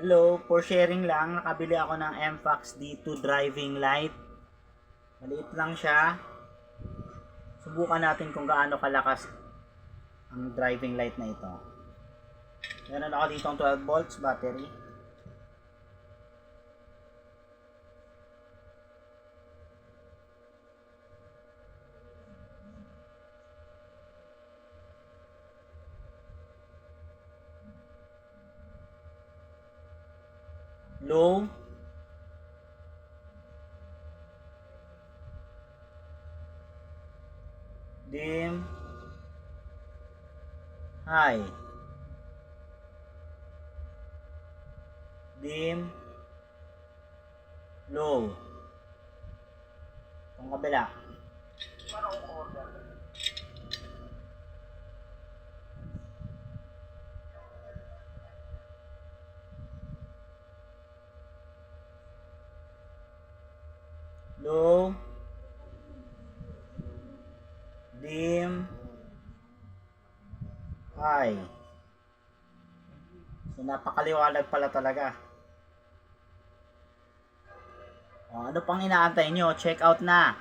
Hello, for sharing lang, nakabili ako ng MFAX D2 driving light. Maliit lang siya. Subukan natin kung gaano kalakas ang driving light na ito. Meron ako dito 12 volts battery. Low, dim, high, dim, low. Itong kabila. Low, dim, high. So napakaliwanag pala talaga. Ano pang inaantay nyo? Check out na!